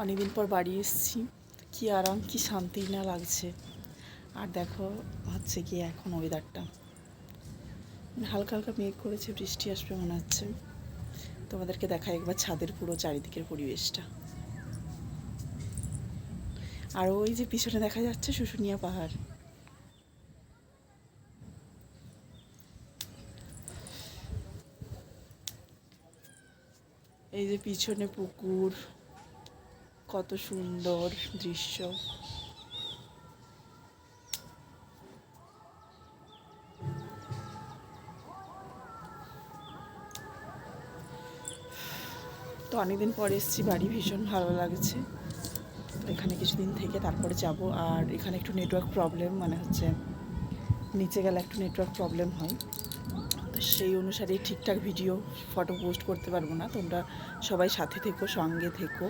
অনেকদিন পর বাড়ি এসেছি, কি আরাম কি শান্তি না লাগছে। আর দেখো হচ্ছে কি এখন ওয়েদারটা হালকা হালকা মেঘ করেছে, বৃষ্টি আসবে মনে হচ্ছে। তোমাদেরকে দেখাই একবার ছাদের পুরো চারিদিকের পরিবেশটা। আর ওই যে পিছনে দেখা যাচ্ছে শুশুনিয়া পাহাড়। এই যে পিছনে পুকুর, কত সুন্দর দৃশ্য। তো অনেকদিন পরে এসেছি বাড়ি, ভীষণ ভালো লাগছে। তো এখানে কিছুদিন থেকে তারপরে যাব। আর এখানে একটু নেটওয়ার্ক প্রবলেম, মানে হচ্ছে নিচে গেলে একটু নেটওয়ার্ক প্রবলেম হয়। তো সেই অনুসারে ঠিকঠাক ভিডিও ফটো পোস্ট করতে পারবো না। তোমরা সবাই সাথে থেকো, সঙ্গে থেকো।